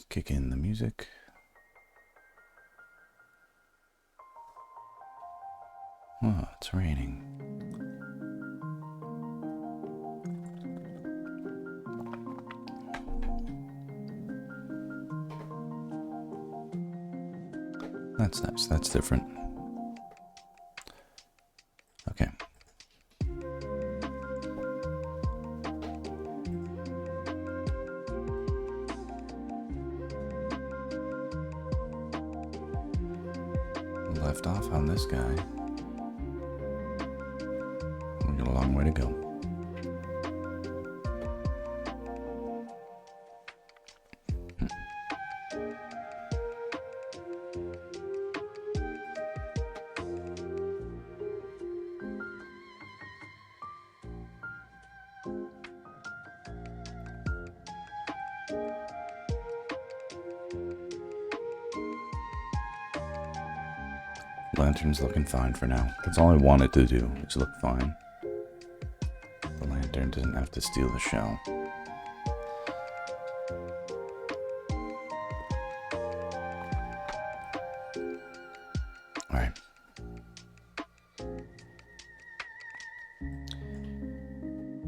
kick in the music. Oh, it's raining. That's nice. That's different. Okay. Left off on this guy. We got a long way to go. Lantern's looking fine for now. That's all I wanted to do, is look fine. The lantern doesn't have to steal the show. Alright.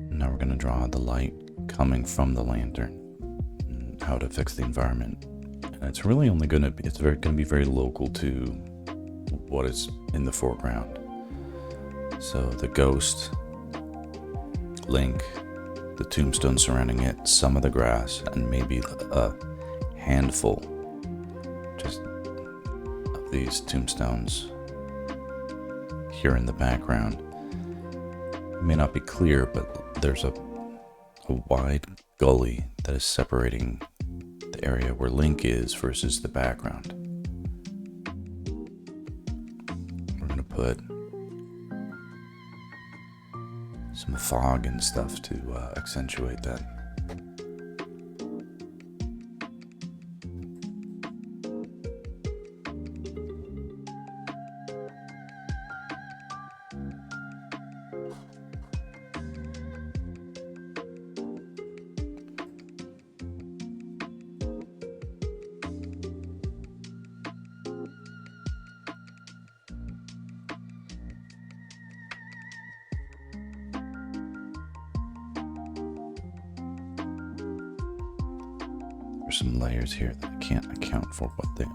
Now we're going to draw the light coming from the lantern. And how it affects the environment. And it's really only going to be, it's going to be very local to what is in the foreground. So the ghost, Link, the tombstone surrounding it, some of the grass, and maybe a handful just of these tombstones here in the background. It may not be clear, but there's a wide gully that is separating the area where Link is versus the background. Put some fog and stuff to accentuate that. Some layers here that I can't account for what they are.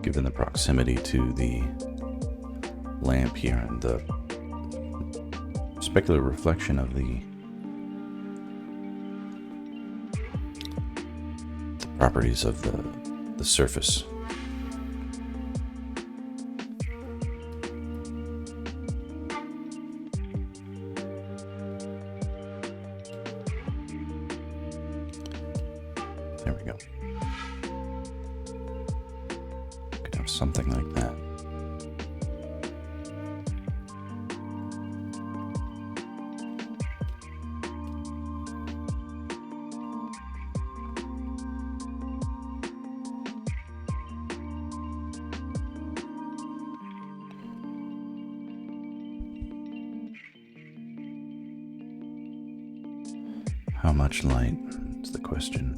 Given the proximity to the lamp here and the specular reflection of the properties of the surface. There we go. Could have something like that. How much light is the question.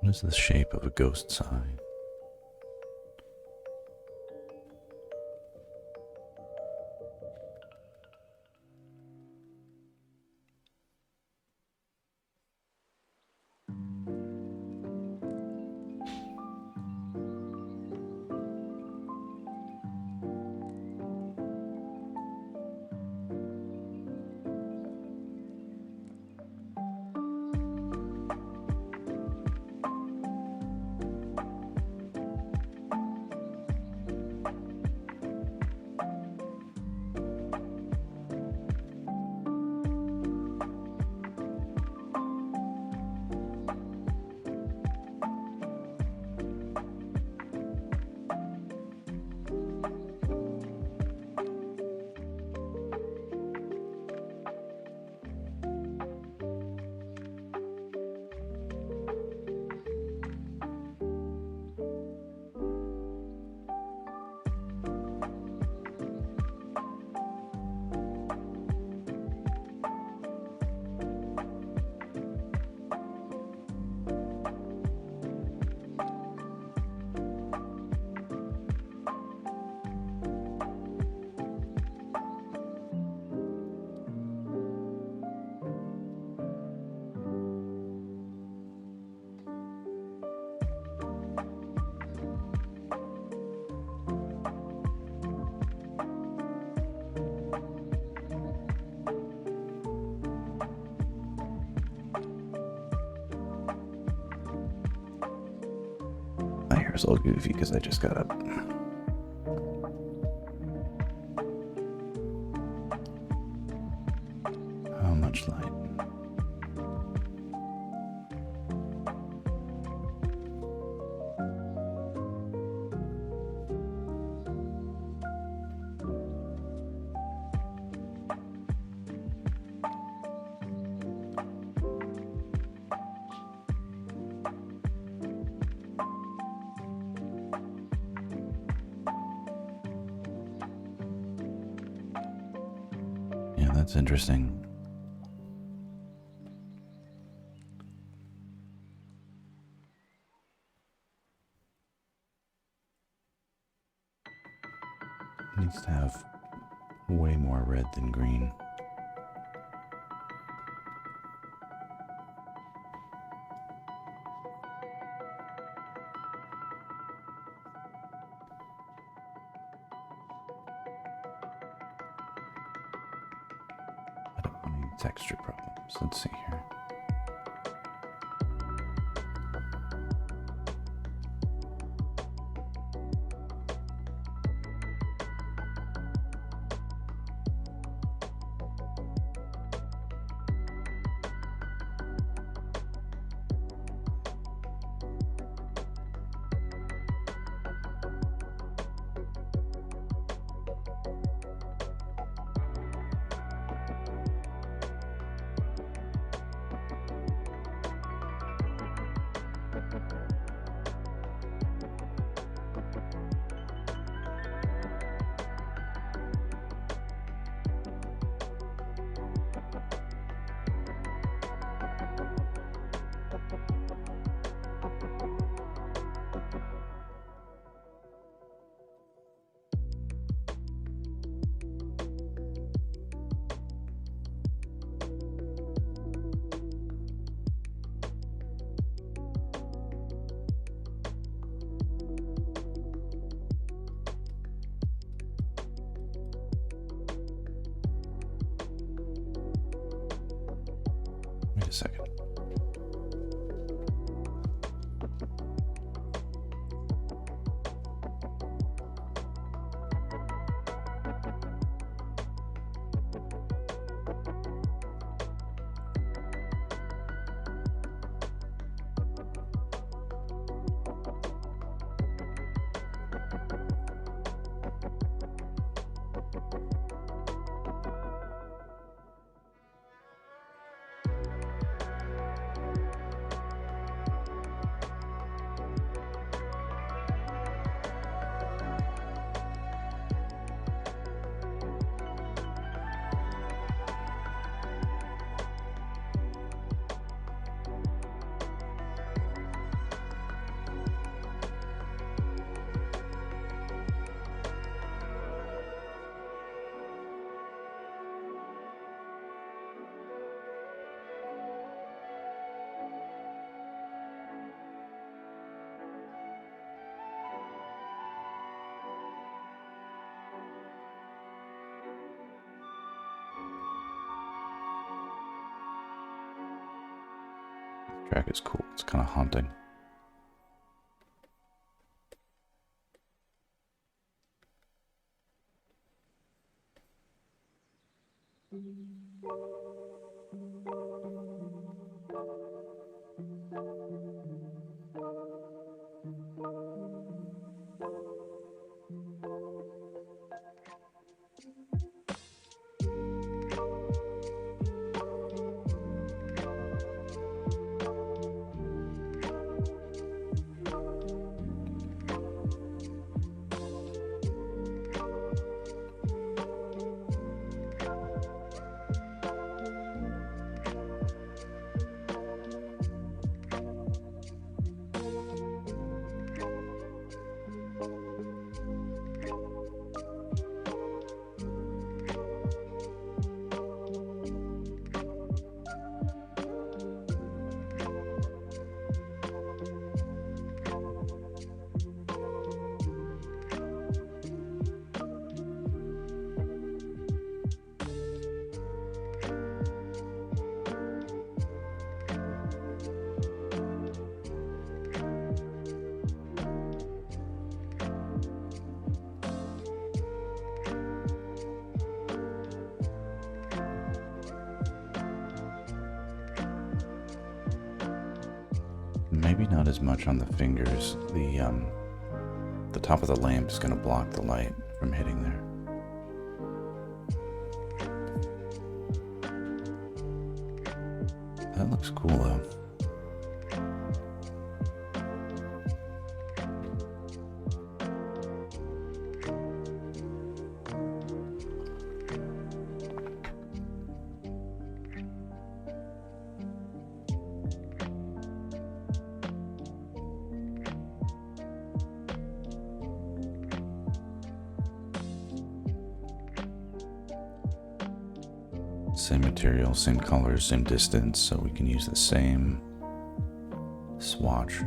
What is the shape of a ghost's eye? My hair's all goofy because I just got up. How much light? Yeah, that's interesting. It needs to have way more red than green. I don't want any texture problems. Let's see here. Wait a second. This track is cool. It's kind of haunting. Maybe not as much on the fingers. The top of the lamp is going to block the light from hitting there. That looks cool though. Same material, same colors, same distance, so we can use the same swatch.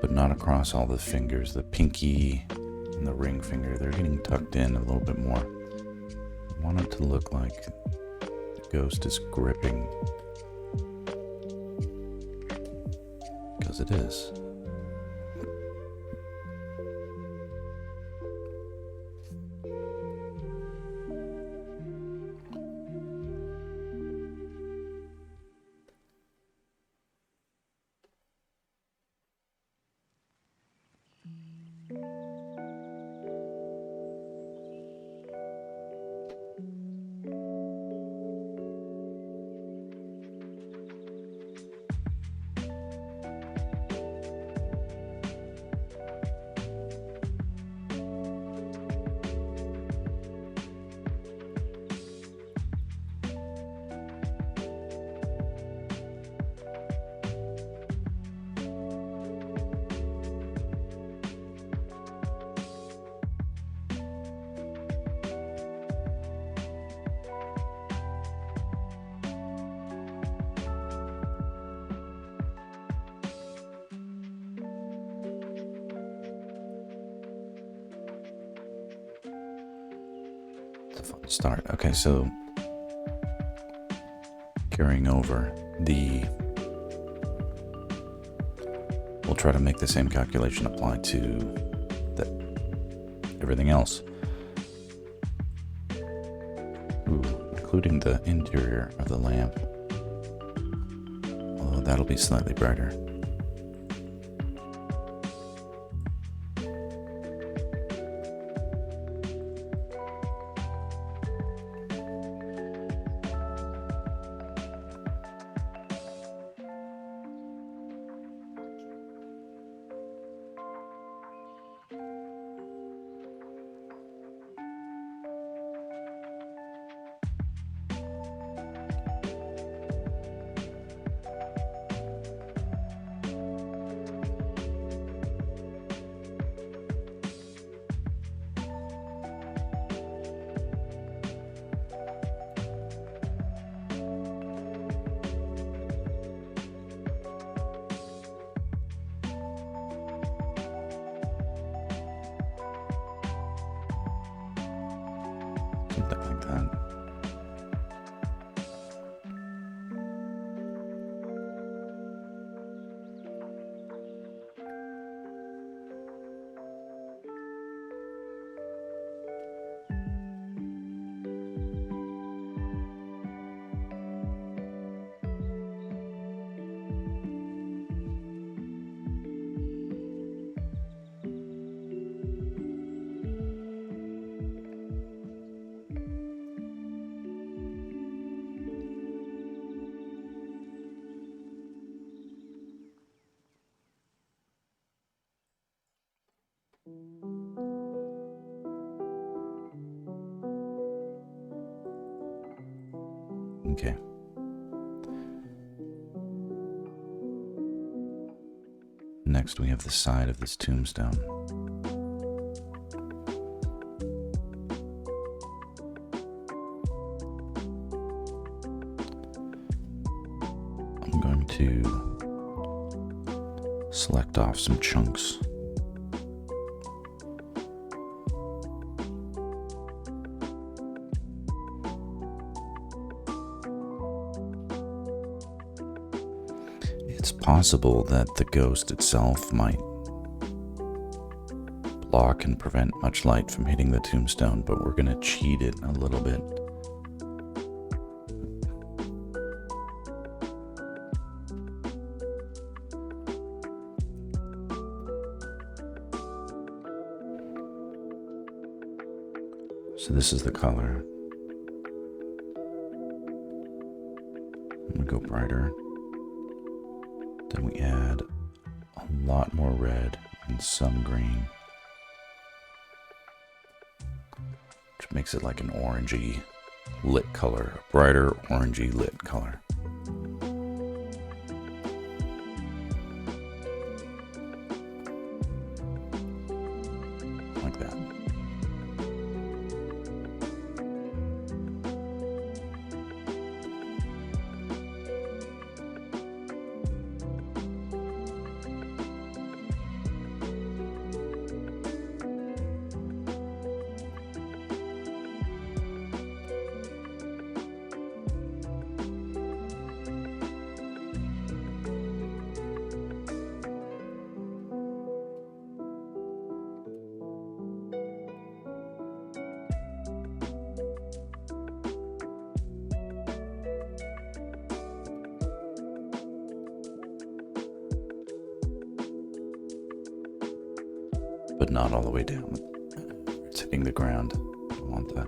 But not across all the fingers. The pinky and the ring finger, they're getting tucked in a little bit more. I want it to look like the ghost is gripping, because it is. It's a fun start. Okay, so carrying over we'll try to make the same calculation apply to everything else. Including the interior of the lamp. Although that'll be slightly brighter. Something like that. Okay. Next, we have the side of this tombstone. I'm going to select off some chunks. It's possible that the ghost itself might block and prevent much light from hitting the tombstone, but we're going to cheat it a little bit. So this is the color. I'm going to go brighter. Then we add a lot more red and some green, which makes it like an orangey lit color, a brighter orangey lit color. Like that. But not all the way down. It's hitting the ground. I don't want that.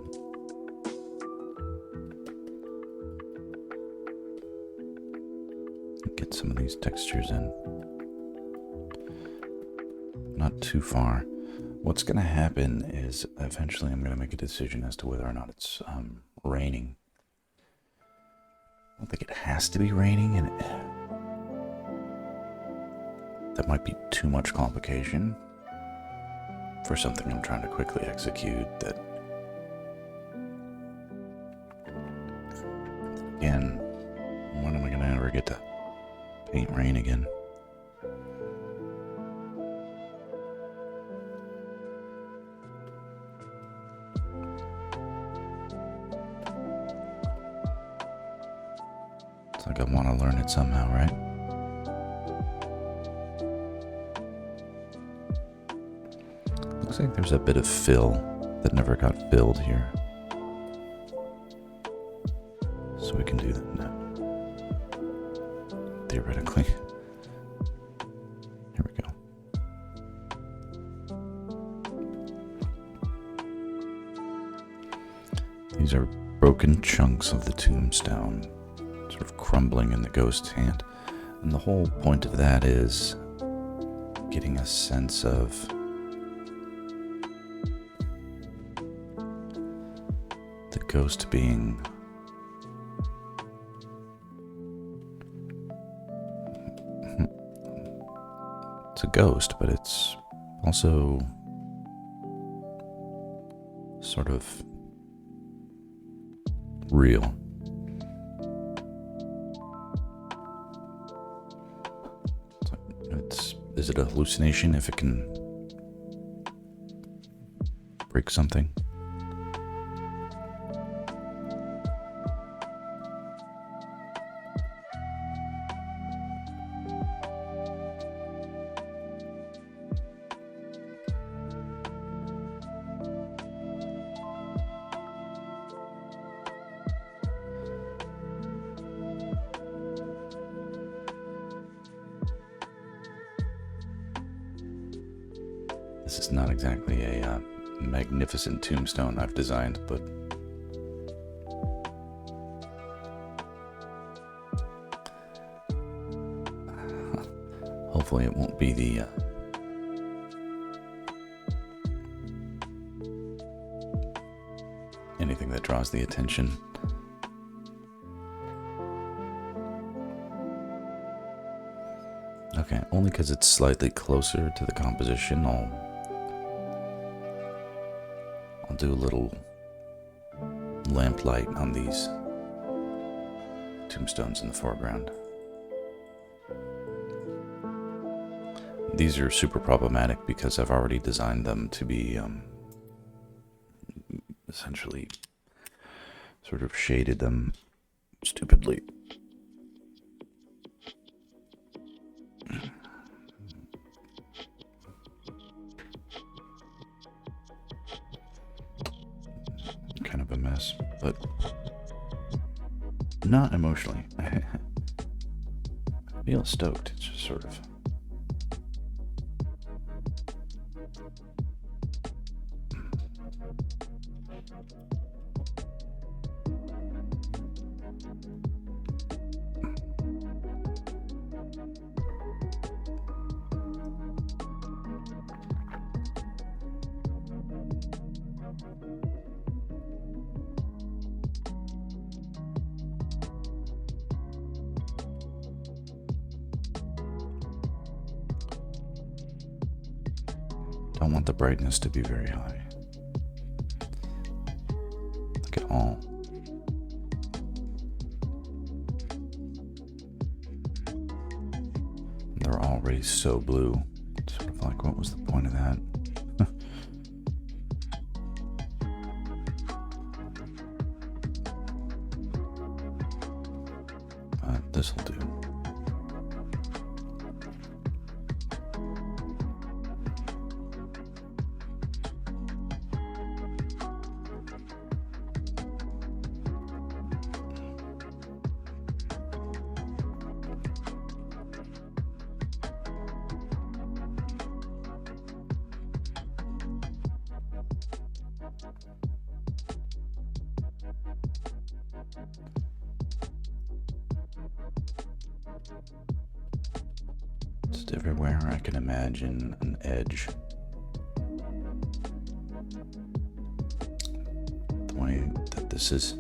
Get some of these textures in. Not too far. What's going to happen is eventually I'm going to make a decision as to whether or not it's raining. I don't think it has to be raining, and that might be too much complication for something I'm trying to quickly execute. That, again, when am I going to ever get to paint rain again? Looks like I want to learn it somehow, right? Looks like there's a bit of fill that never got filled here. So we can do that now. Theoretically. Here we go. These are broken chunks of the tombstone, sort of crumbling in the ghost's hand. And the whole point of that is getting a sense of the ghost being it's a ghost, but it's also sort of real. Is it a hallucination if it can break something? This is not exactly a magnificent tombstone I've designed, but hopefully it won't be the anything that draws the attention. Okay, only because it's slightly closer to the composition, I'll do a little lamplight on these tombstones in the foreground. These are super problematic because I've already designed them to be essentially sort of shaded them stupidly. Kind of a mess, but not emotionally. I feel stoked. It's just sort of don't want the brightness to be very high. Look at all. They're already so blue. Sort of like, what was the point of that? This'll do. Just everywhere I can imagine an edge. The way that this is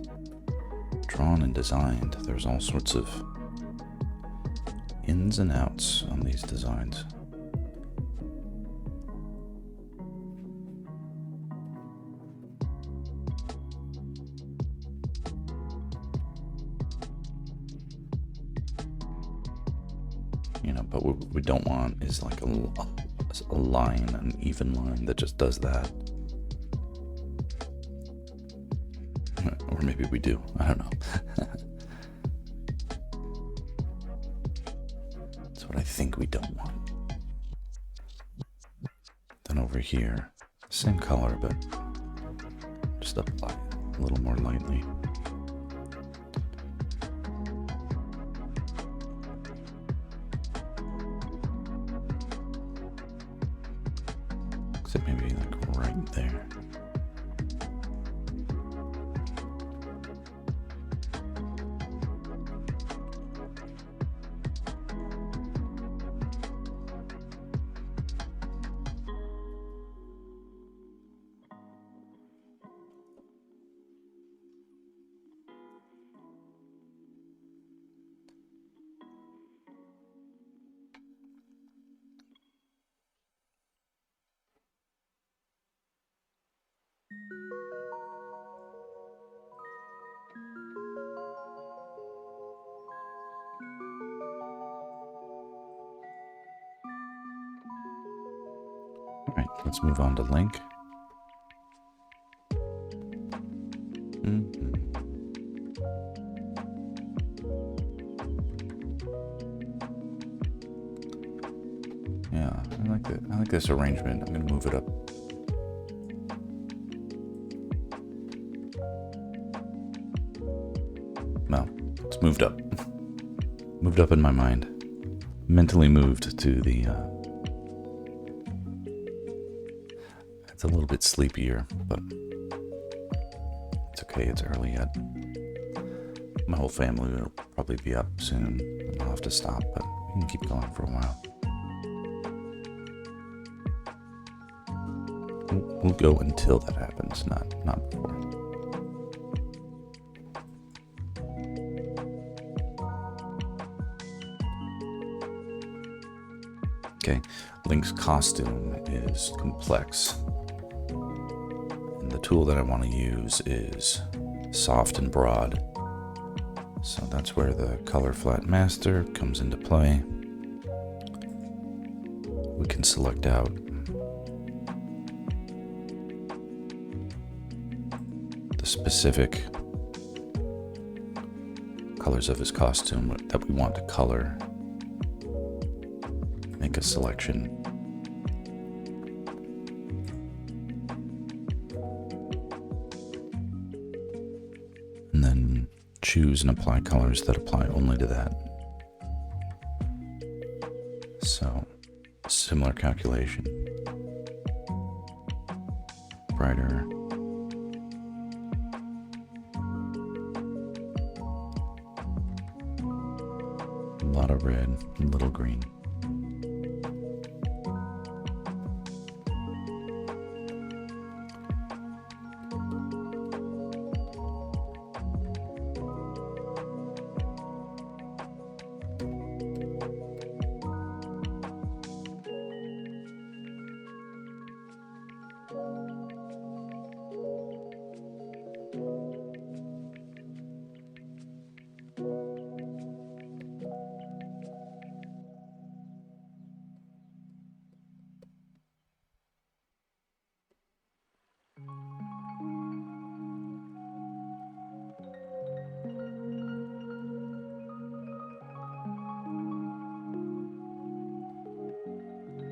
drawn and designed, there's all sorts of ins and outs on these designs. You know, but what we don't want is like a line, an even line that just does that. Or maybe we do. I don't know. think we don't want. Then over here, same color, but just apply it a little more lightly. Except maybe like right there. Alright, let's move on to Link. Yeah, I like this arrangement. I'm gonna move it up. Well, it's moved up. Moved up in my mind. Mentally moved to the it's a little bit sleepier, but it's okay, it's early yet. My whole family will probably be up soon. I'll have to stop, but we can keep going for a while. We'll go until that happens, not before. Okay, Link's costume is complex. And the tool that I want to use is soft and broad. So that's where the color flat master comes into play. We can select out the specific colors of his costume that we want to color. Make a selection. And then choose and apply colors that apply only to that. So, similar calculation. Brighter. A lot of red, a little green.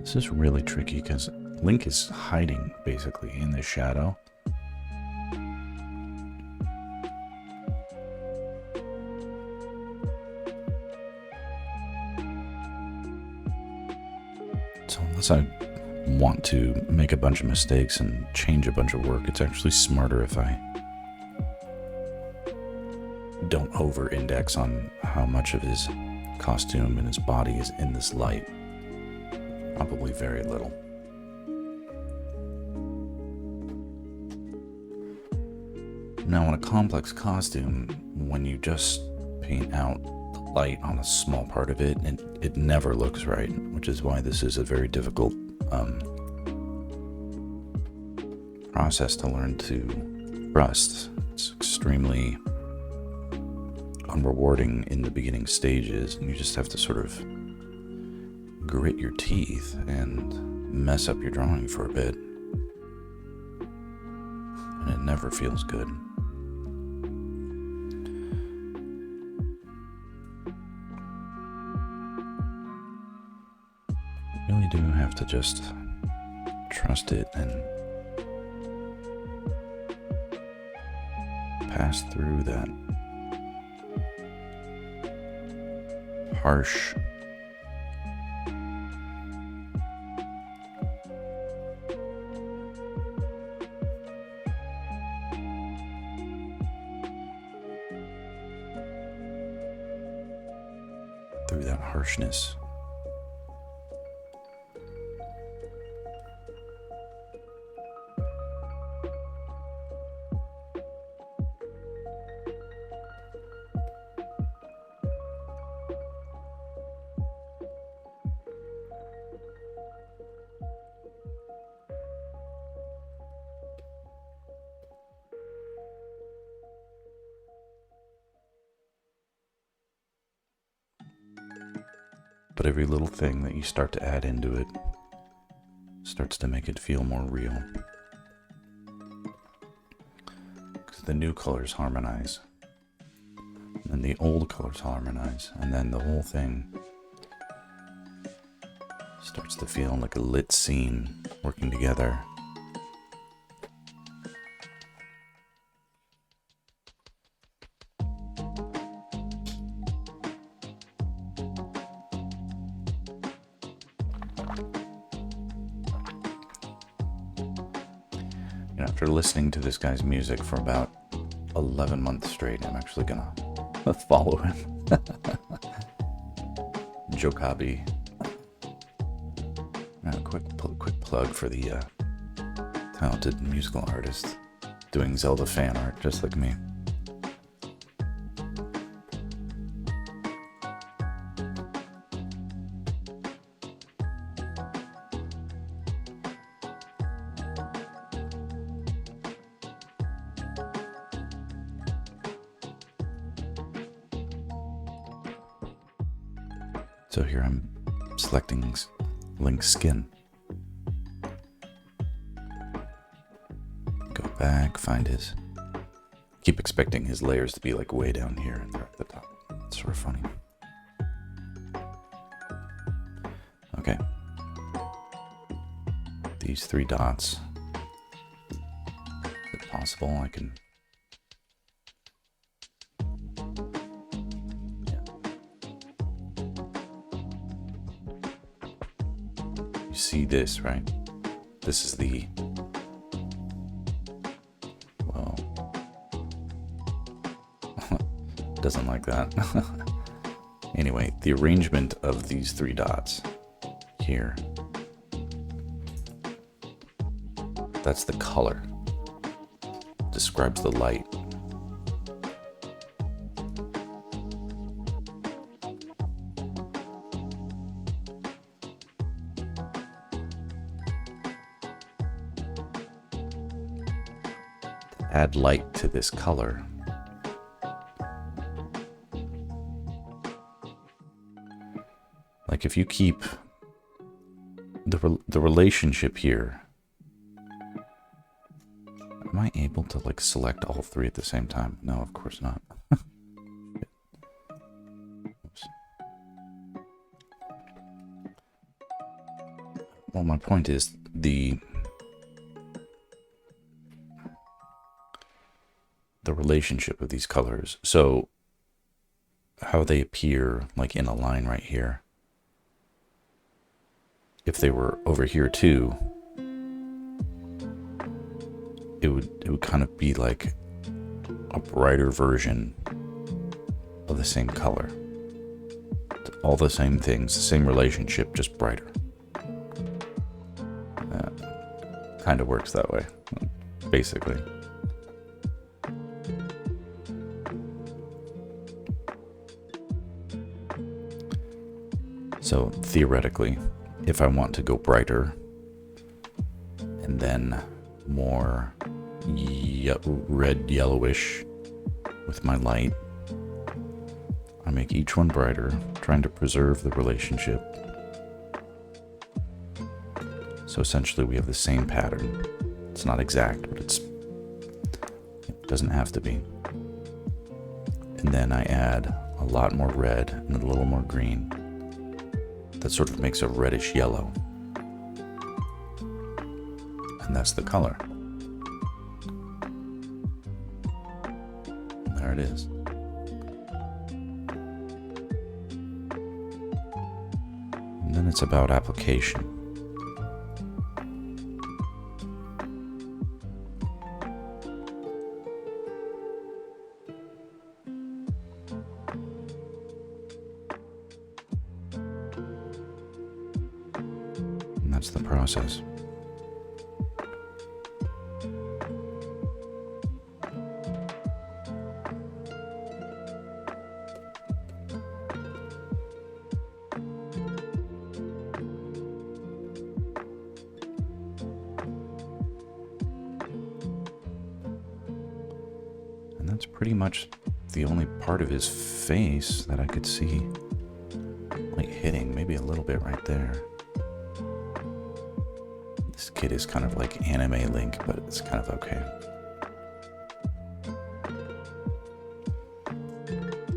This is really tricky because Link is hiding basically in the shadow. So unless I want to make a bunch of mistakes and change a bunch of work, it's actually smarter if I don't over-index on how much of his costume and his body is in this light. Probably very little. Now in a complex costume, when you just paint out the light on a small part of it, it never looks right, which is why this is a very difficult process to learn to trust. It's extremely unrewarding in the beginning stages, and you just have to sort of grit your teeth and mess up your drawing for a bit. And it never feels good. do have to just trust it and pass through that harsh harshness. But every little thing that you start to add into it starts to make it feel more real. Because the new colors harmonize, and the old colors harmonize, and then the whole thing starts to feel like a lit scene working together. After listening to this guy's music for about 11 months straight, I'm actually gonna follow him. Jokabi. Quick plug for the talented musical artist doing Zelda fan art, just like me. So here I'm selecting Link's skin. Go back, find his... Keep expecting his layers to be like way down here and they're at the top. It's sort of funny. Okay. These 3 dots. Is it possible I can... You see this, right? This is the... Well... Doesn't like that. Anyway, the arrangement of these 3 dots here. That's the color. Describes the light. Add light to this color. Like if you keep the relationship here, am I able to like select all 3 at the same time? No, of course not. Oops. Well, my point is the relationship of these colors. So how they appear like in a line right here. If they were over here too, it would kind of be like a brighter version of the same color. All the same things, the same relationship, just brighter. Kind of works that way, basically. So theoretically, if I want to go brighter and then more red yellowish with my light, I make each one brighter, trying to preserve the relationship. So essentially we have the same pattern. It's not exact, but it doesn't have to be. And then I add a lot more red and a little more green. That sort of makes a reddish yellow. And that's the color. There it is. And then it's about application. And that's the process. And that's pretty much the only part of his face that I could see like hitting, maybe a little bit right there. This kid is kind of like anime Link, but it's kind of okay.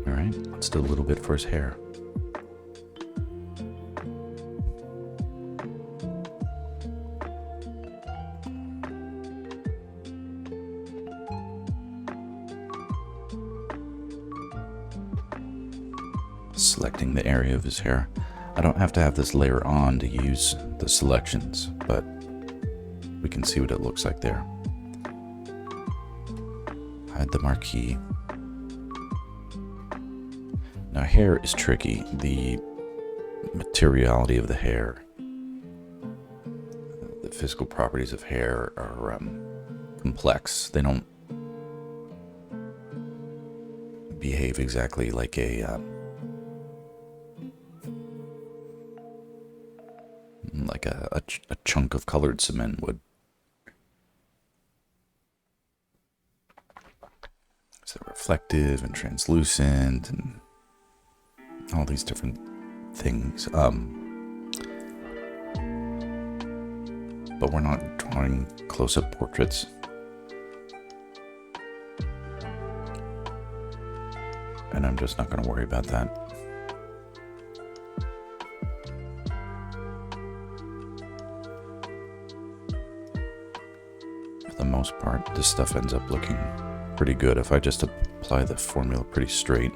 Alright, let's do a little bit for his hair. Selecting the area of his hair. I don't have to have this layer on to use the selections, but we can see what it looks like there. Hide the marquee. Now hair is tricky. The materiality of the hair, the physical properties of hair are complex. They don't behave exactly like a chunk of colored cement would. So reflective and translucent and all these different things. But we're not drawing close-up portraits. And I'm just not going to worry about that. For the most part, this stuff ends up looking pretty good if I just apply the formula pretty straight.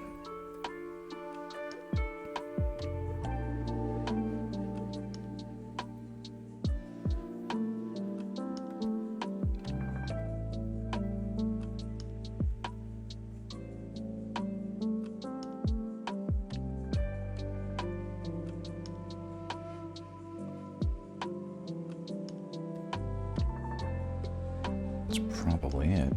That's probably it.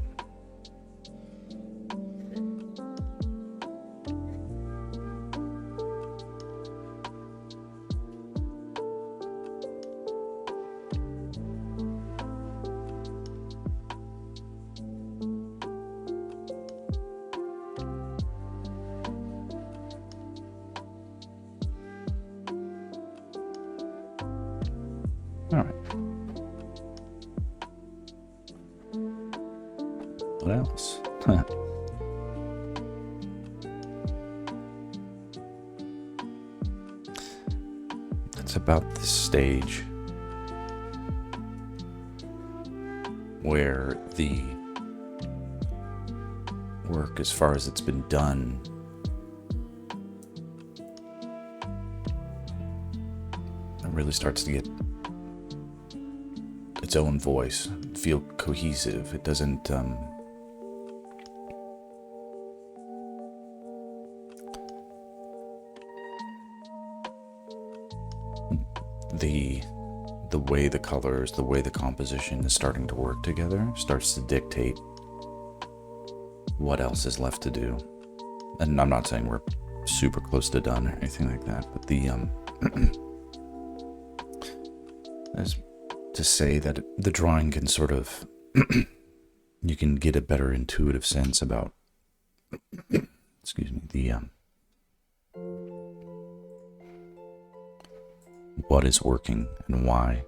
All right. What else? It's about this stage where the work, as far as it's been done, it really starts to get its own voice, feel cohesive. It doesn't the way the colors, the way the composition is starting to work together starts to dictate what else is left to do. And I'm not saying we're super close to done or anything like that, but the as to say that the drawing can sort of you can get a better intuitive sense about excuse me, the what is working and why.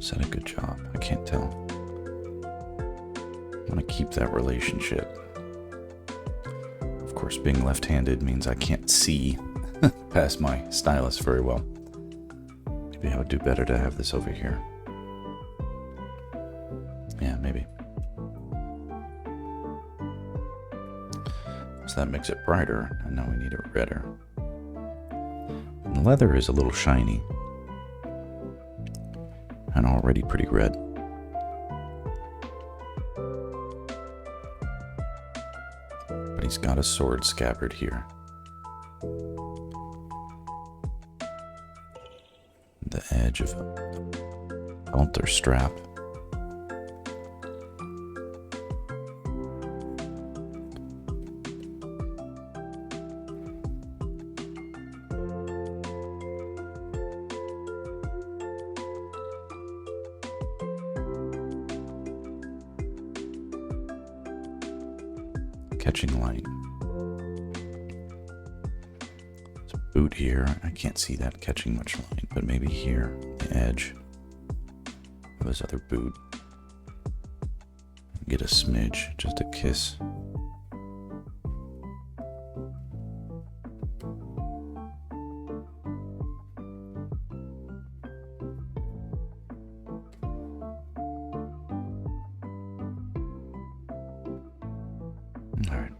Is that a good job? I can't tell. I want to keep that relationship. Of course, being left-handed means I can't see past my stylus very well. Maybe I would do better to have this over here. Yeah, maybe. So that makes it brighter, and now we need it redder. And the leather is a little shiny, and already pretty red. But he's got a sword scabbard here. The edge of a belt or strap. Catching light. There's a boot here. I can't see that catching much light, but maybe here, the edge of his other boot. Get a smidge, just a kiss. All right.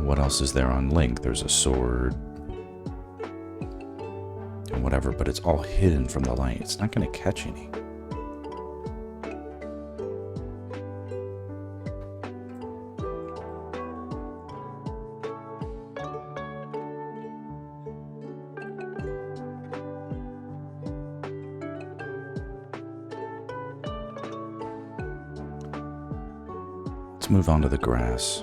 What else is there on Link? There's a sword and whatever, but it's all hidden from the light. It's not going to catch any. Let's move on to the grass.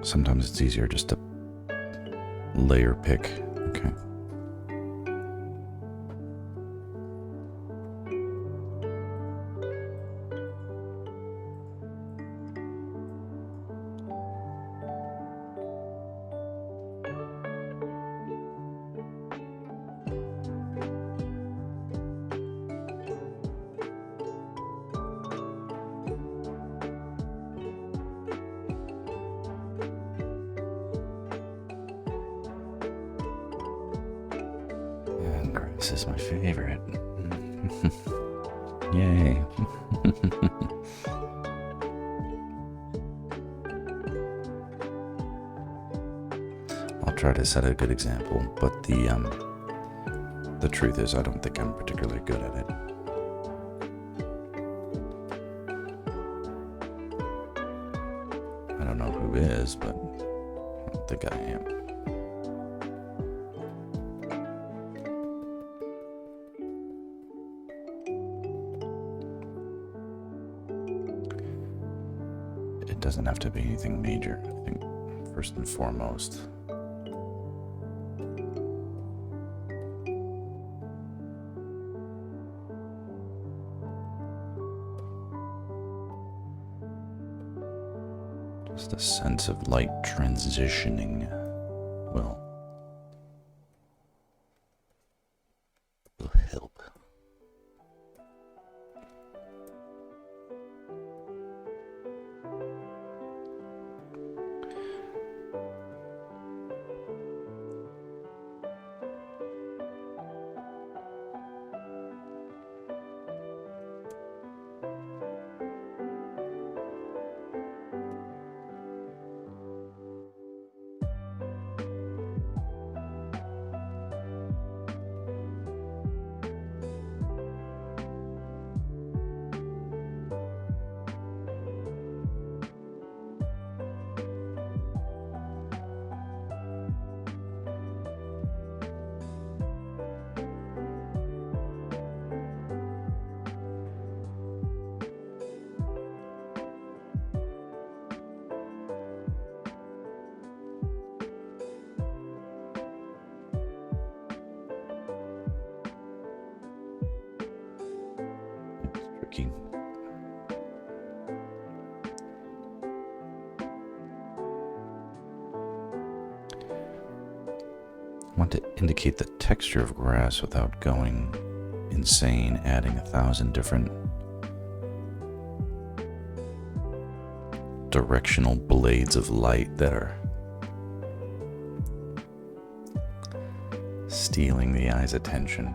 Sometimes it's easier just to layer pick. Okay. This is my favorite. Yay. I'll try to set a good example, but the truth is I don't think I'm particularly good at it. I don't know who is, but I don't think I am. It doesn't have to be anything major, I think, first and foremost. Just a sense of light transitioning will help. tricky. I want to indicate the texture of grass without going insane, adding 1,000 different directional blades of light that are stealing the eye's attention.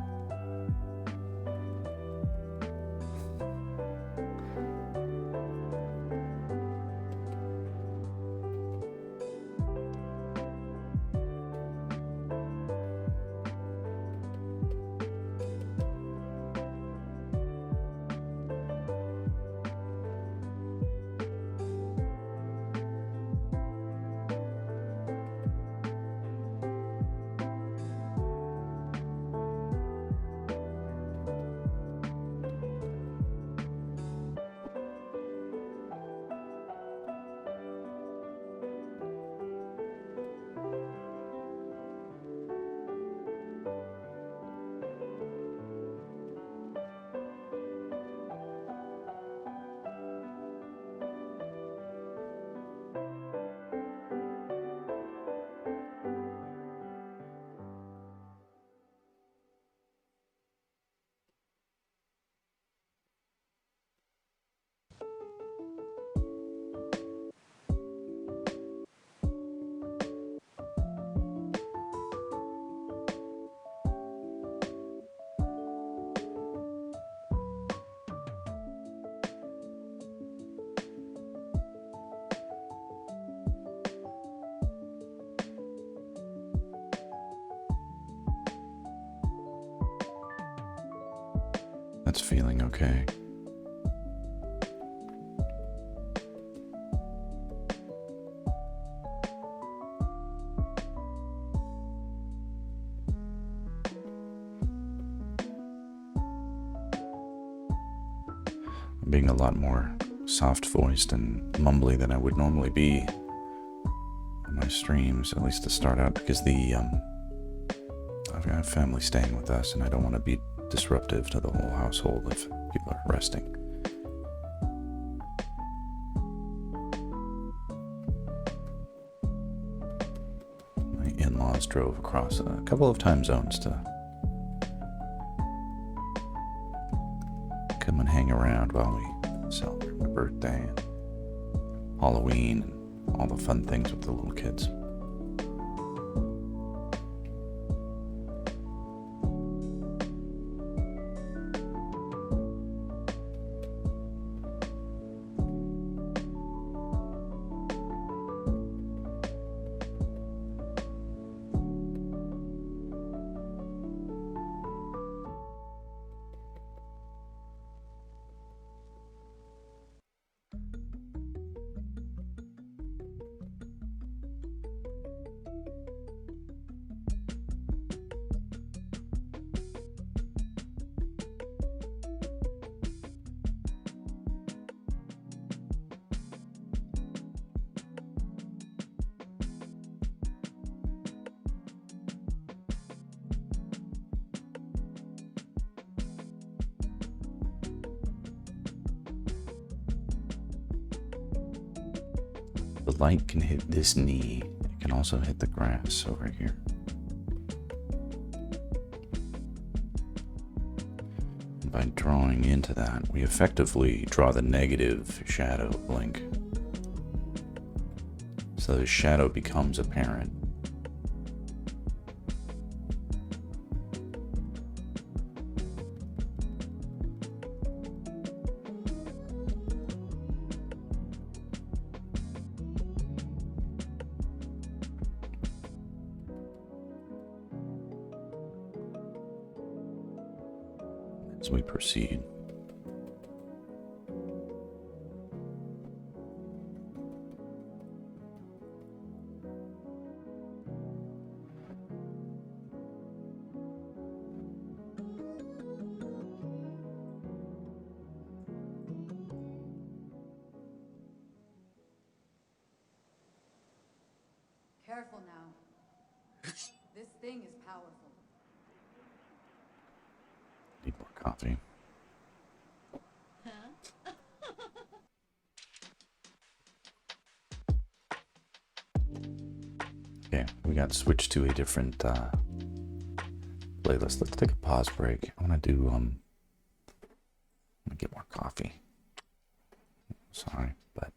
That's feeling okay. I'm being a lot more soft-voiced and mumbly than I would normally be on my streams, at least to start out, because I've got family staying with us, and I don't want to be disruptive to the whole household if people are resting. My in-laws drove across a couple of time zones to come and hang around while we celebrate my birthday and Halloween and all the fun things with the little kids. The light can hit this knee. It can also hit the grass over here. And by drawing into that, we effectively draw the negative shadow blink. So the shadow becomes apparent. As we proceed. Careful now. This thing is powerful. Need more coffee. we got switched to a different playlist. Let's take a pause break. I want to do let me get more coffee. Sorry, but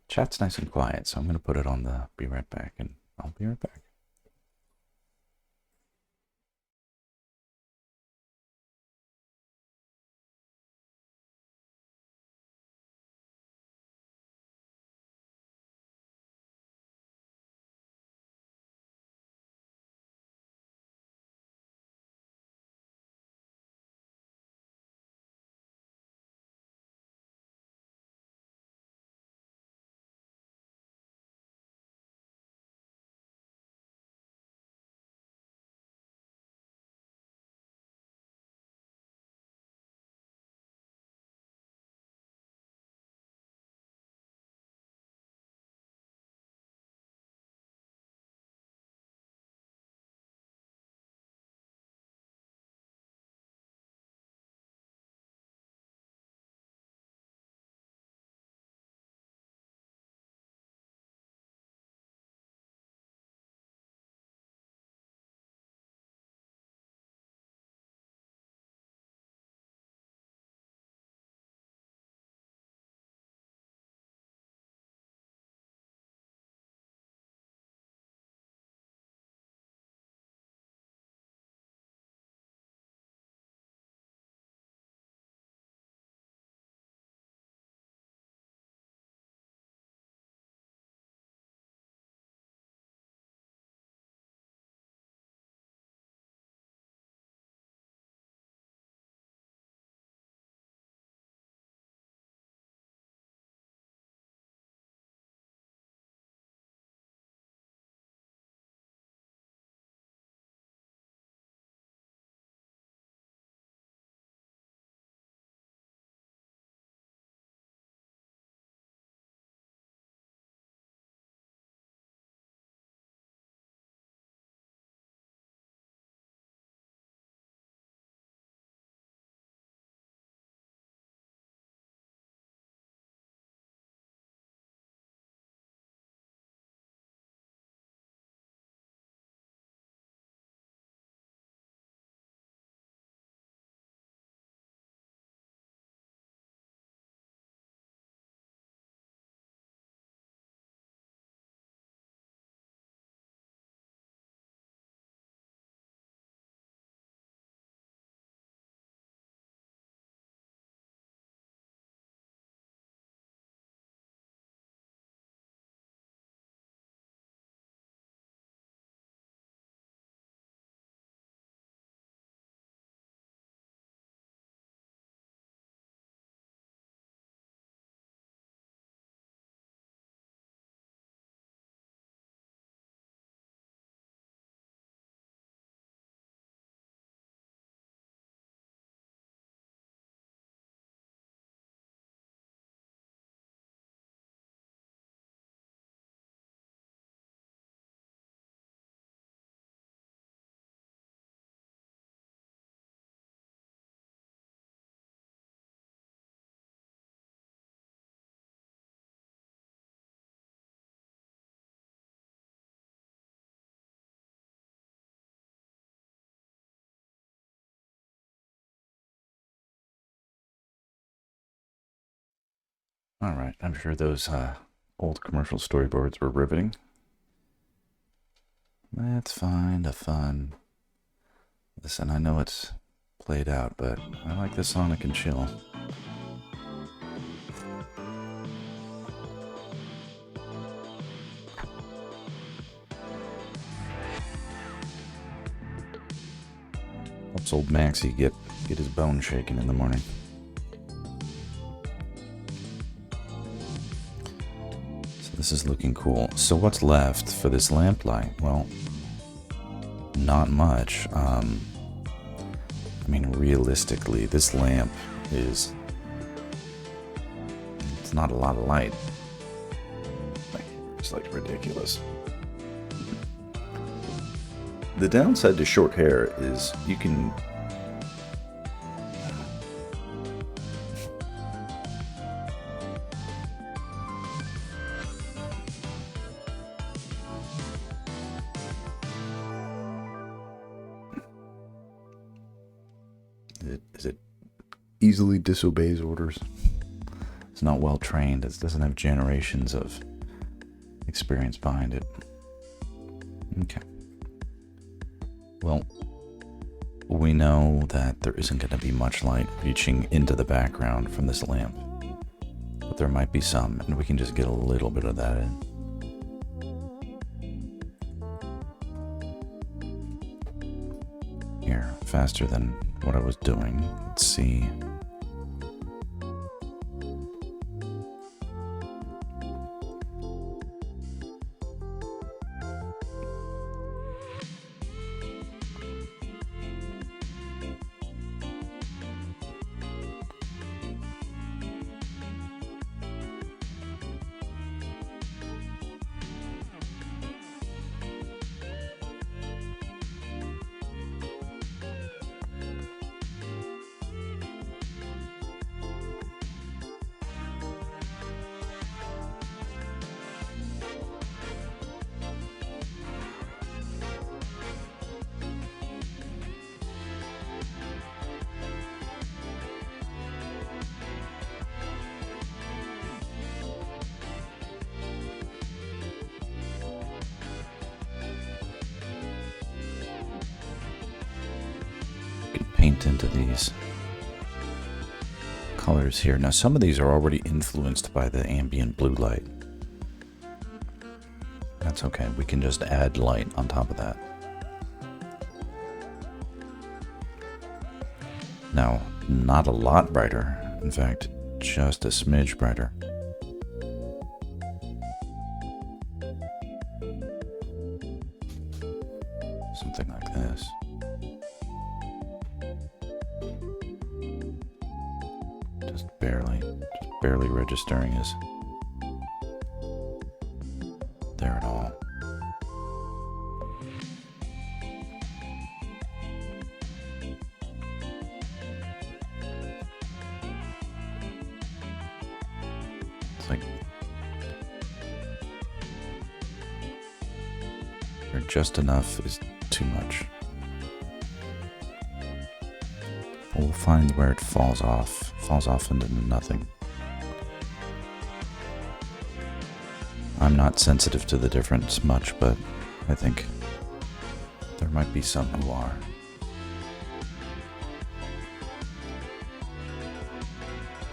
chat's nice and quiet, so I'm going to put it on the be right back, and I'll be right back. All right, I'm sure those old commercial storyboards were riveting. That's fine, fun. Listen, I know it's played out, but I like this song. I can chill. Helps old Maxie get his bone shaken in the morning. So this is looking cool. So what's left for this lamplight? Well, not much. I mean, realistically, this lamp it's not a lot of light. It's like ridiculous. The downside to short hair is you can Is it easily disobeys orders? It's not well trained. It doesn't have generations of experience behind it. Okay. Well, we know that there isn't going to be much light reaching into the background from this lamp. But there might be some, and we can just get a little bit of that in. Here, faster than what I was doing. Let's see. Paint into these colors here. Now some of these are already influenced by the ambient blue light. That's okay, we can just add light on top of that. Now, not a lot brighter, in fact, just a smidge brighter. Something like this. Just barely registering as there at all. It's like or just enough is too much. We'll find where it falls off into nothing. I'm not sensitive to the difference much, but I think there might be some who are.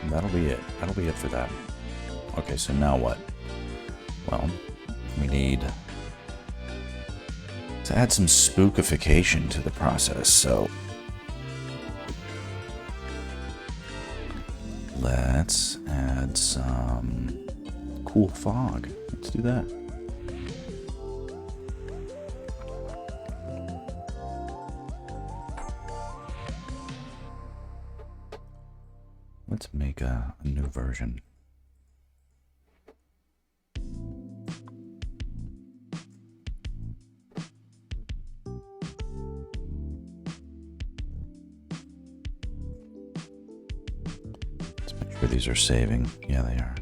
And that'll be it. That'll be it for that. Okay, so now what? Well, we need to add some spookification to the process, so let's add some cool fog. Let's do that. Let's make a new version. These are saving. Yeah, they are.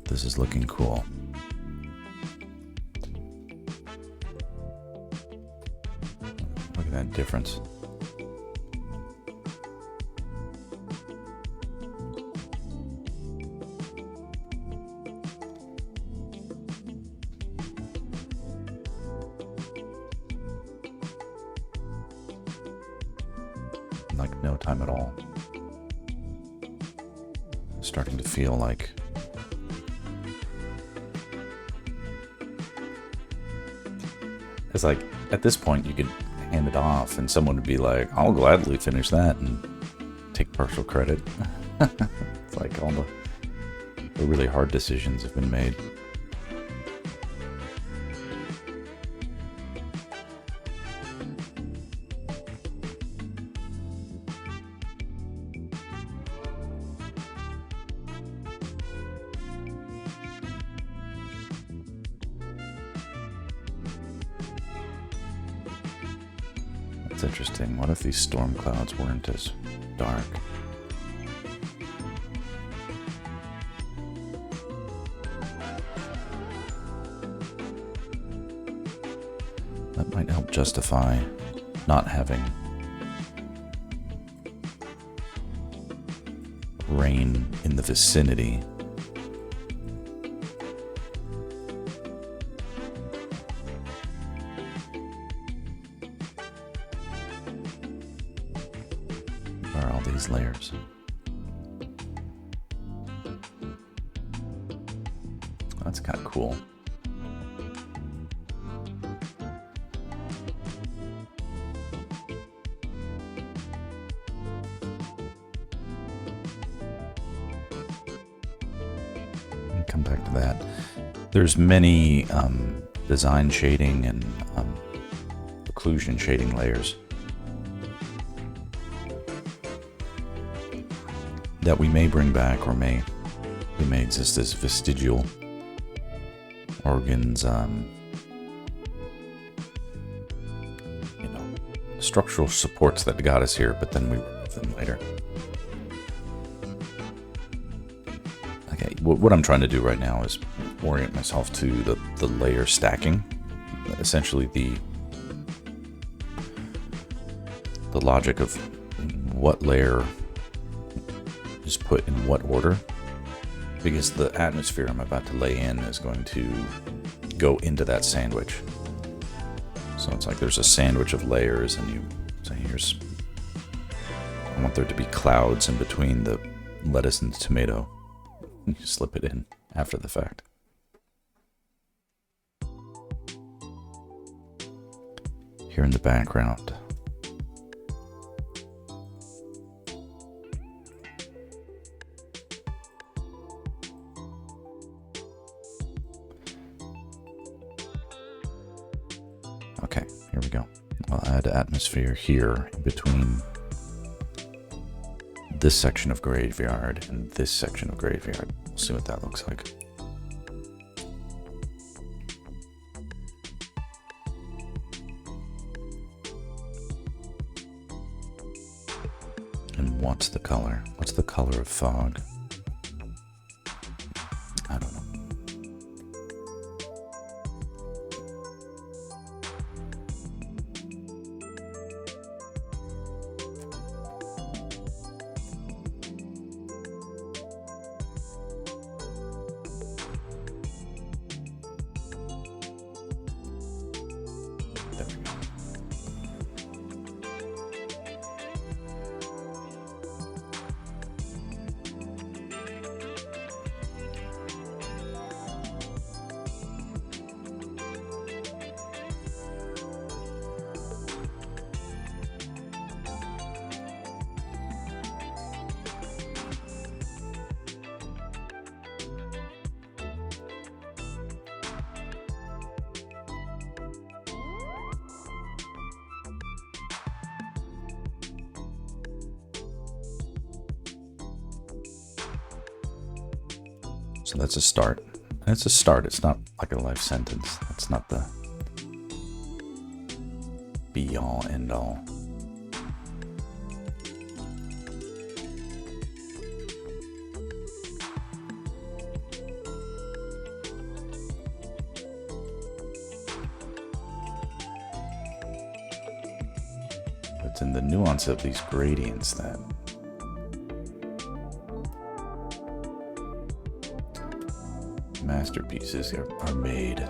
This is looking cool. Look at that difference. Like no time at all. Starting to feel like it's like at this point you could hand it off and someone would be like, I'll gladly finish that and take partial credit. It's like all the really hard decisions have been made. That's interesting. What if these storm clouds weren't as dark? That might help justify not having rain in the vicinity. Where are all these layers? That's kind of cool. Come back to that. There's many design shading and occlusion shading layers that we may bring back, or they may exist as vestigial organs, you know, structural supports that got us here, but then we remove them later. Okay, what I'm trying to do right now is orient myself to the layer stacking, essentially the logic of what layer is put in what order, because the atmosphere I'm about to lay in is going to go into that sandwich. So it's like there's a sandwich of layers, and you say, I want there to be clouds in between the lettuce and the tomato. You slip it in after the fact. Here in the background, okay, here we go. I'll add atmosphere here in between this section of graveyard and this section of graveyard. We'll see what that looks like. And what's the color? What's the color of fog? I don't know. There we go. So that's a start. And it's a start. It's not like a life sentence. That's not the be all end all. It's in the nuance of these gradients that masterpieces are made.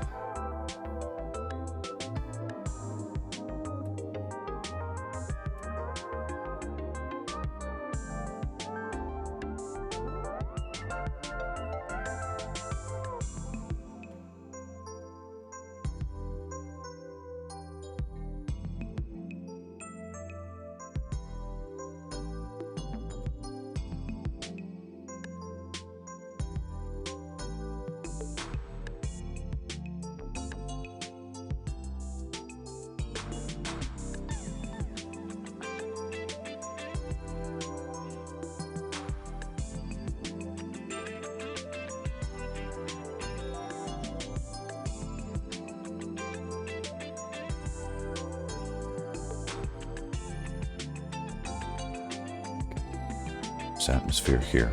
This atmosphere here.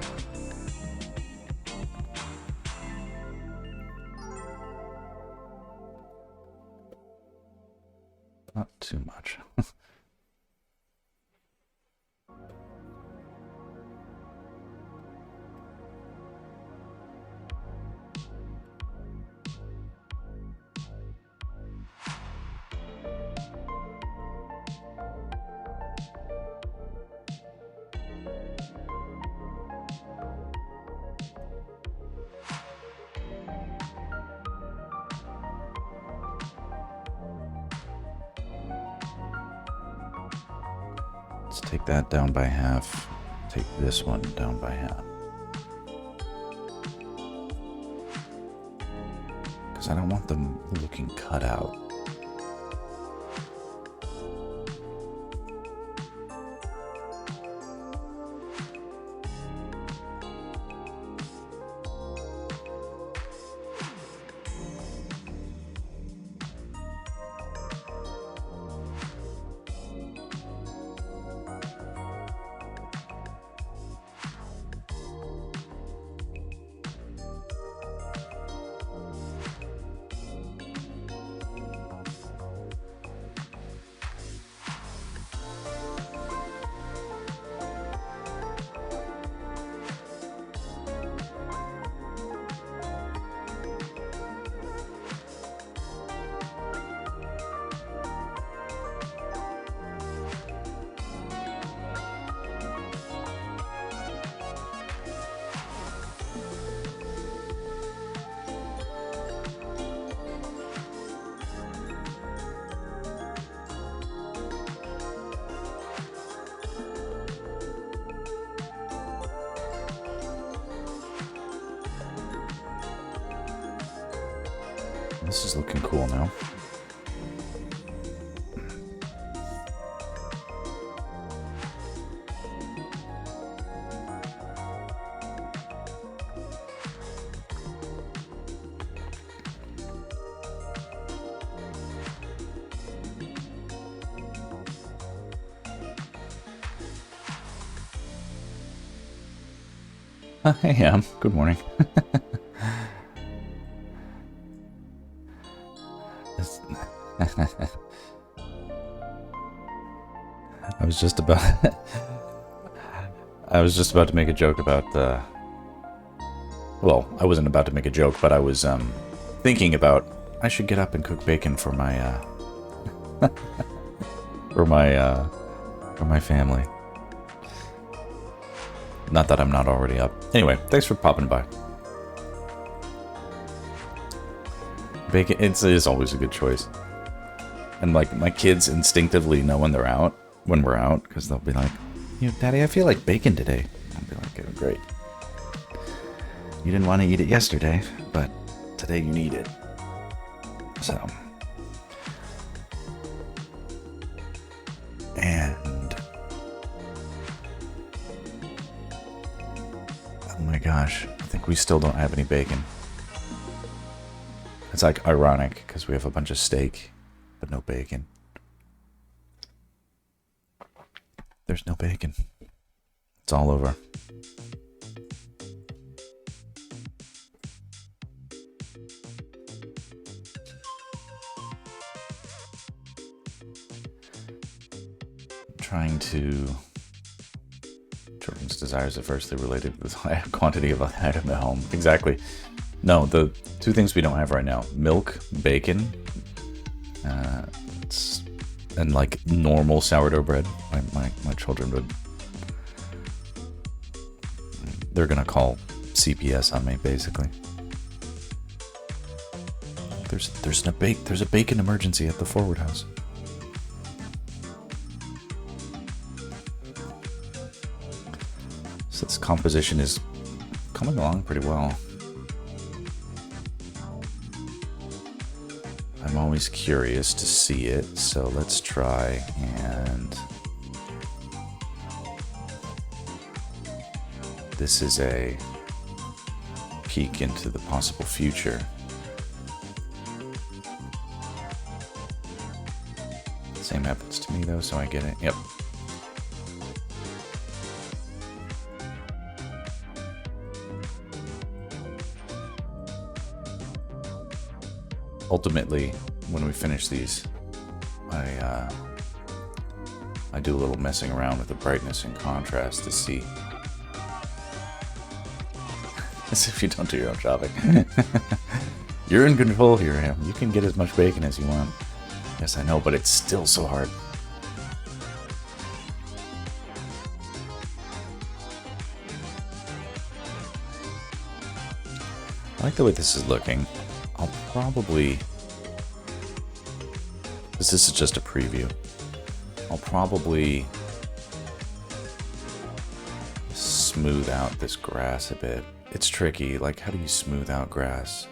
Not too much. Let's take that down by half. Take this one down by half. Because I don't want them looking cut out. This is looking cool now. Hey, Am. Good morning. I was just about I was just about to make a joke about the well, I wasn't about to make a joke, but I was thinking about I should get up and cook bacon for my for my family. Not that I'm not already up. Anyway, thanks for popping by. Bacon, it is always a good choice. And like my kids instinctively know when they're out, when we're out, because they'll be like, "You know, Daddy, I feel like bacon today." I'll be like, "Oh, great. You didn't want to eat it yesterday, but today you need it." So, and oh my gosh, I think we still don't have any bacon. It's like ironic because we have a bunch of steak, but no bacon. There's no bacon. It's all over. Trying to... Children's desires are firstly related to the quantity of item at home. Exactly. No, the two things we don't have right now. Milk, bacon, and like normal sourdough bread. My children would... They're gonna call CPS on me, basically. There's a bacon emergency at the Forward House. So this composition is coming along pretty well. I'm always curious to see it, so let's try and... This is a peek into the possible future. Same happens to me though, so I get it. Yep. Ultimately, when we finish these, I do a little messing around with the brightness and contrast to see. As if you don't do your own shopping. You're in control here, Ham. You can get as much bacon as you want. Yes, I know, but it's still so hard. I like the way this is looking. I'll probably... This is just a preview. I'll probably smooth out this grass a bit. It's tricky. Like, how do you smooth out grass?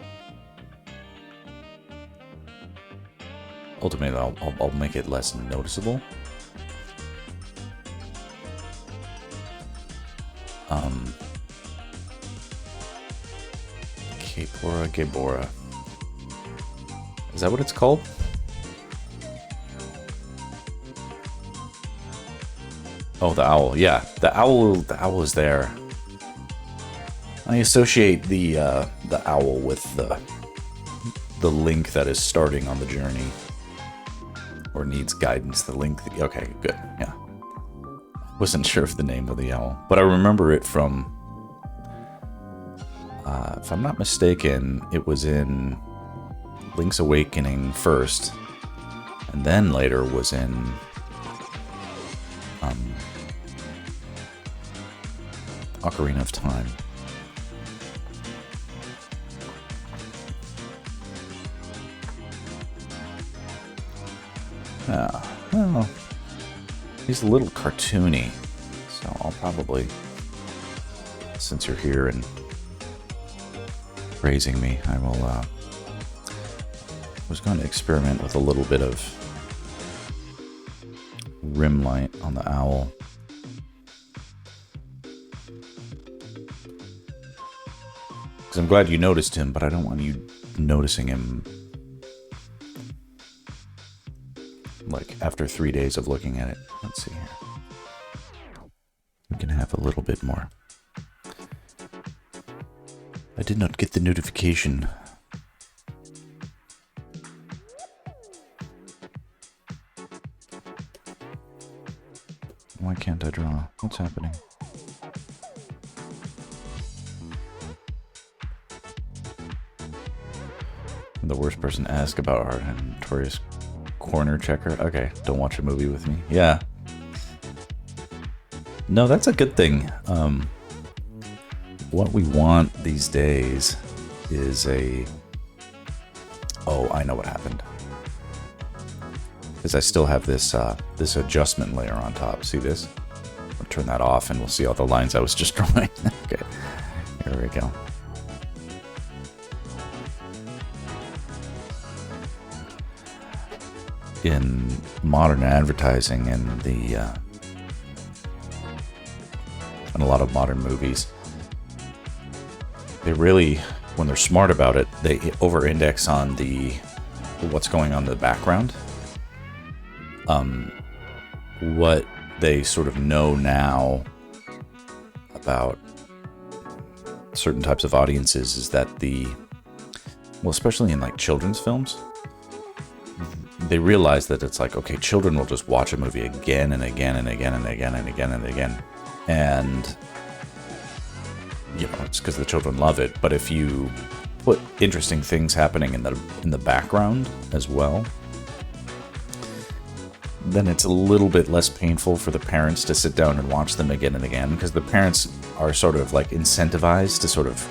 Ultimately, I'll make it less noticeable. Capora Gabora. Is that what it's called? Oh, the owl. Yeah, the owl is there. I associate the owl with the link that is starting on the journey or needs guidance. The link. Okay, good. Yeah. Wasn't sure of the name of the owl, but I remember it from. If I'm not mistaken, it was in Link's Awakening first, and then later was in Ocarina of Time. Well, he's a little cartoony, so I'll probably, since you're here and praising me, I will, was going to experiment with a little bit of rim light on the owl. Because I'm glad you noticed him, but I don't want you noticing him like after 3 days of looking at it. Let's see here. We can have a little bit more. I did not get the notification. Why can't I draw? What's happening? I'm the worst person to ask about art. I'm a notorious corner checker. Okay, don't watch a movie with me. Yeah. No, that's a good thing. What we want these days is a... Oh, I know what happened. Because I still have this this adjustment layer on top. See this? I'll turn that off and we'll see all the lines I was just drawing. Okay, here we go. In modern advertising and and a lot of modern movies, they really, when they're smart about it, they over-index on what's going on in the background. What they sort of know now about certain types of audiences is that well, especially in like children's films, they realize that it's like, okay, children will just watch a movie again and again and again and again and again and again. And, you know, it's because the children love it. But if you put interesting things happening in the background as well, then it's a little bit less painful for the parents to sit down and watch them again and again, because the parents are sort of like incentivized to sort of,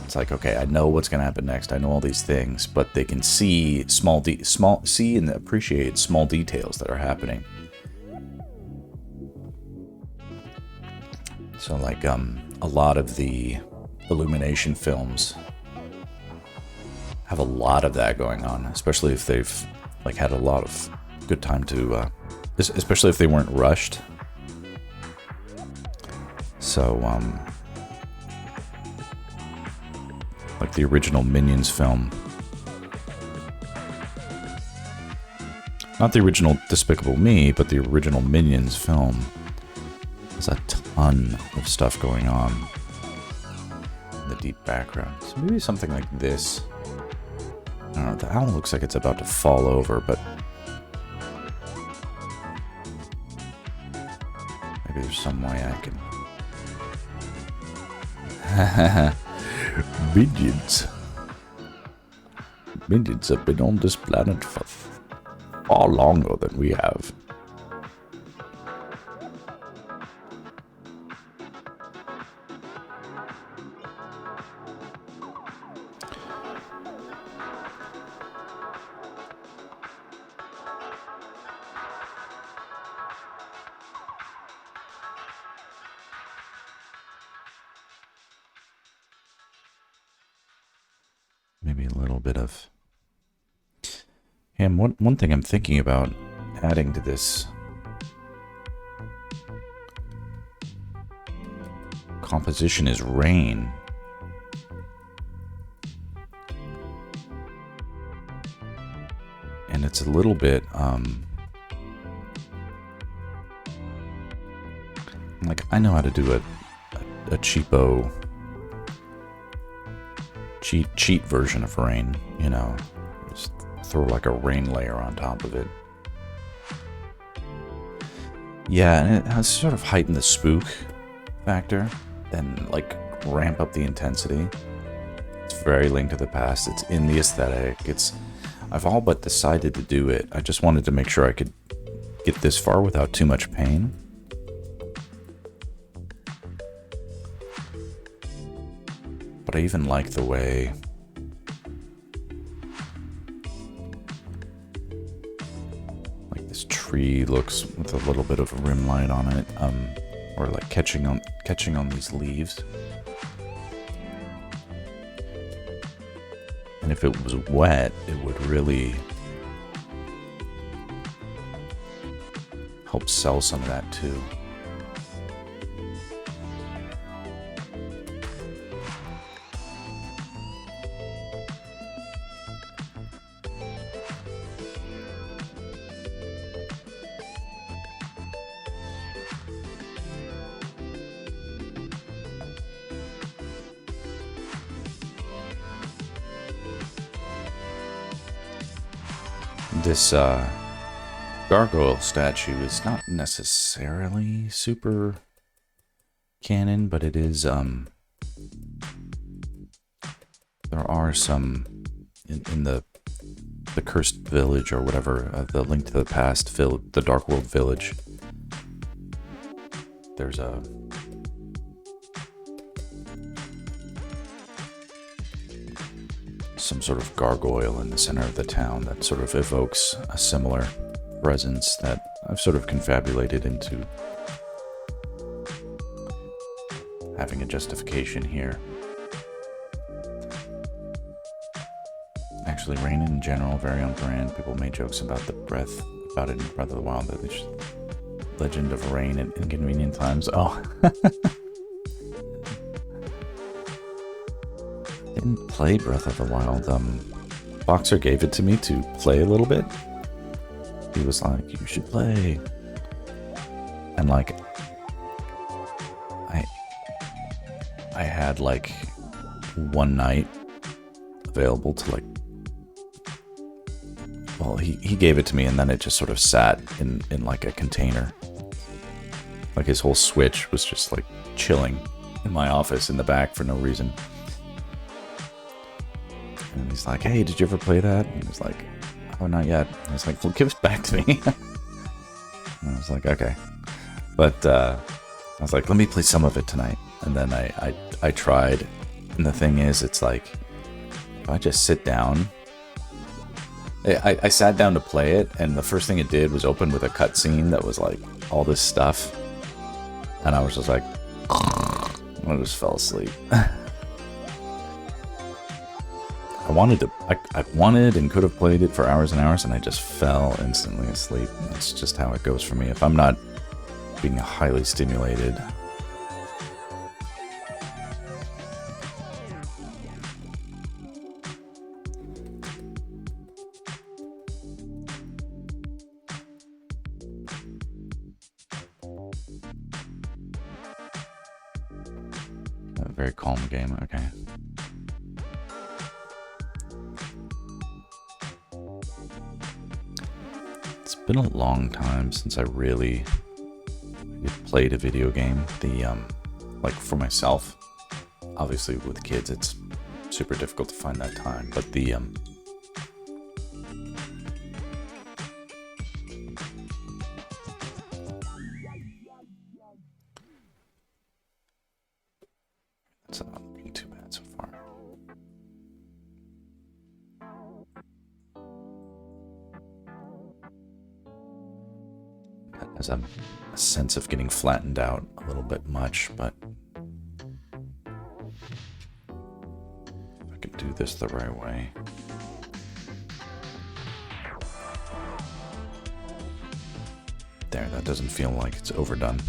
it's like, okay, I know what's going to happen next. I know all these things, but they can see see and appreciate small details that are happening. So like a lot of the Illumination films have a lot of that going on, especially if they've like had a lot of good time to, especially if they weren't rushed. So like the original Minions film, not the original Despicable Me, but the original Minions film, there's a ton of stuff going on in the deep background. So maybe something like this. I don't know, the owl looks like it's about to fall over, but maybe there's some way I can... Minions. Minions have been on this planet for far longer than we have. maybe a little bit of... And one thing I'm thinking about adding to this composition is rain. And it's a little bit, like, I know how to do a cheapo, cheat version of rain, you know, just throw like a rain layer on top of it. Yeah, and it has sort of heighten the spook factor, and like ramp up the intensity. It's very Link to the Past. It's in the aesthetic. I've all but decided to do it. I just wanted to make sure I could get this far without too much pain. But I even like the way like this tree looks with a little bit of a rim light on it, or like catching on these leaves. And if it was wet, it would really help sell some of that too. This gargoyle statue is not necessarily super canon, but it is, there are some in the Cursed Village or whatever, the Link to the Past, the Dark World Village. There's some sort of gargoyle in the center of the town that sort of evokes a similar presence that I've sort of confabulated into having a justification here. Actually, rain in general, very on brand. People made jokes about it in Breath of the Wild, the legend of rain at inconvenient times. Oh. Didn't play Breath of the Wild. Boxer gave it to me to play a little bit. He was like, "You should play," and like, I had like one night available to like. Well, he gave it to me, and then it just sort of sat in like a container. Like his whole Switch was just like chilling in my office in the back for no reason. And he's like, "Hey, did you ever play that?" And I was like, "Oh, not yet." And I was like, "Well, give it back to me." And I was like, "Okay." But I was like, "Let me play some of it tonight." And then I tried. And the thing is, it's like, if I just sit down... I sat down to play it, and the first thing it did was open with a cutscene that was like all this stuff. And I was just like... I just fell asleep. I wanted and could have played it for hours and hours, and I just fell instantly asleep. That's just how it goes for me. If I'm not being highly stimulated. A very calm game, okay. It's been a long time since I really played a video game. Like for myself, obviously with kids it's super difficult to find that time, but it's not being too bad so far. As a sense of getting flattened out a little bit much, but if I can do this the right way. There, that doesn't feel like it's overdone.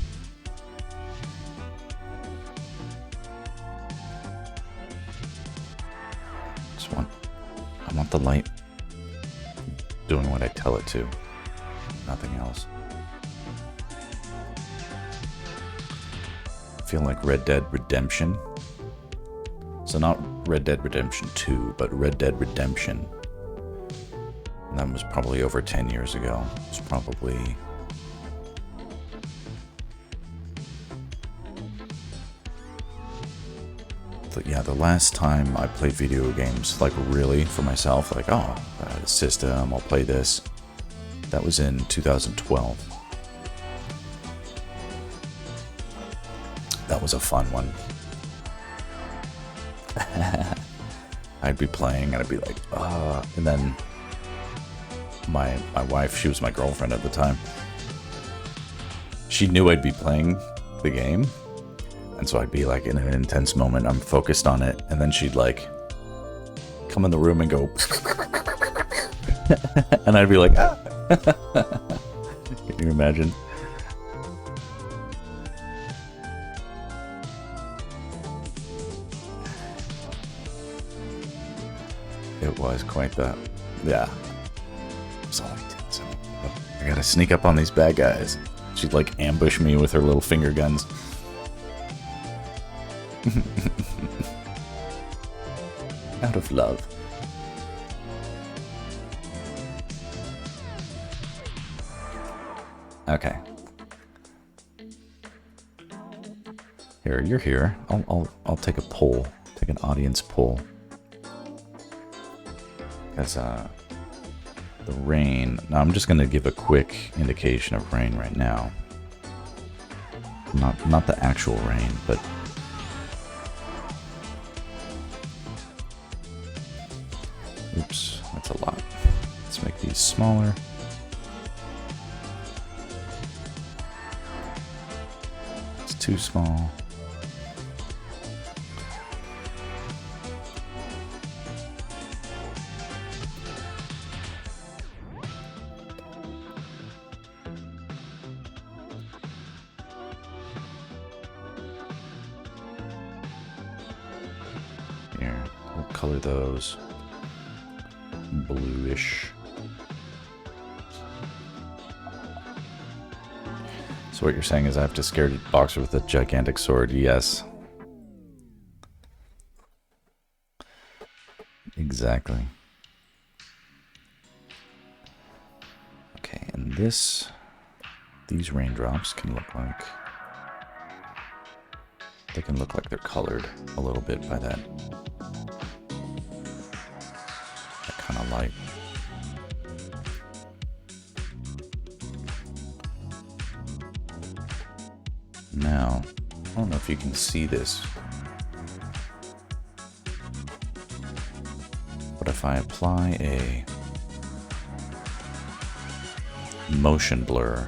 I want the light doing what I tell it to, nothing else. I feel like Red Dead Redemption. So not Red Dead Redemption 2, but Red Dead Redemption. And that was probably over 10 years ago. It's probably... yeah, the last time I played video games, like really for myself, like, oh, system, I'll play this. That was in 2012. That was a fun one. I'd be playing and I'd be like, and then my wife, she was my girlfriend at the time. She knew I'd be playing the game. And so I'd be like in an intense moment, I'm focused on it, and then she'd like come in the room and go and I'd be like, ah. Can you imagine? It was quite the, yeah. So intense. I gotta sneak up on these bad guys. She'd like ambush me with her little finger guns. Out of love. Okay. Here, you're here. I'll take a poll. Take an audience poll. Because the rain. Now I'm just gonna give a quick indication of rain right now. Not the actual rain, but oops, that's a lot. Let's make these smaller. It's too small. Here, we'll color those bluish. So what you're saying is I have to scare a boxer with a gigantic sword? Yes. Exactly. Okay, and these raindrops can look like, they can look like they're colored a little bit by that kind of light. Now, I don't know if you can see this, but if I apply a motion blur,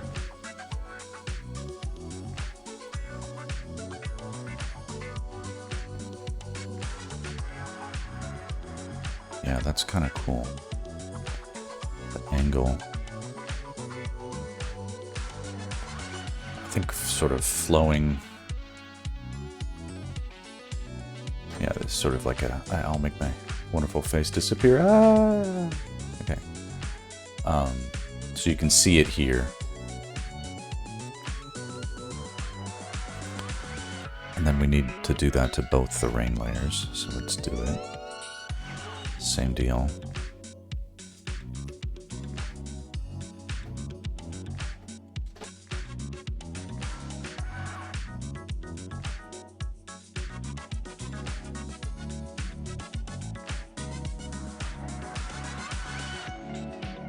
yeah, that's kind of cool. The angle, I think, sort of flowing. Yeah, it's sort of like a, I'll make my wonderful face disappear. Ah! Okay. So you can see it here. And then we need to do that to both the rain layers. So let's do it. Same deal.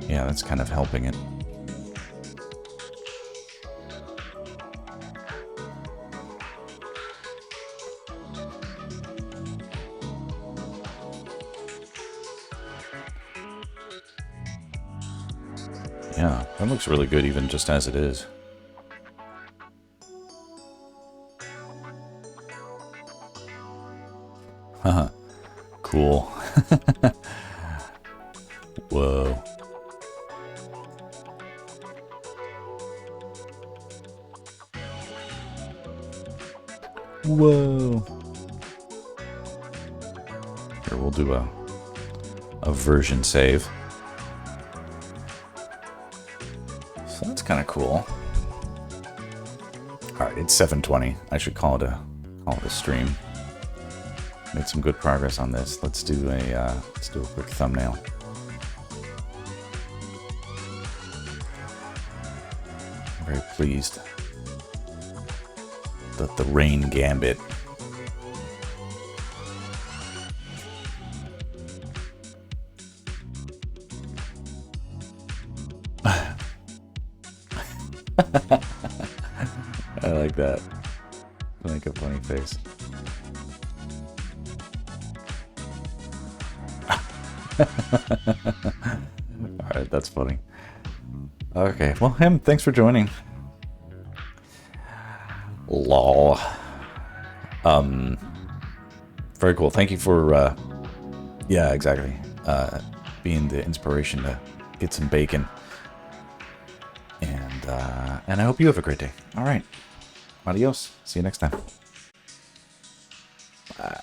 Yeah, that's kind of helping it. Yeah, that looks really good even just as it is. Haha, cool. Whoa. Whoa. Here, we'll do a version save. So that's kind of cool. All right, it's 7:20. I should call it a stream. Made some good progress on this. Let's do a quick thumbnail. I'm very pleased that the Rain Gambit. I like that. Make a funny face. Alright, that's funny. Okay, well, thanks for joining. Lol. Very cool. Thank you for, yeah, exactly. Being the inspiration to get some bacon. And I hope you have a great day. All right. Adios. See you next time. Bye.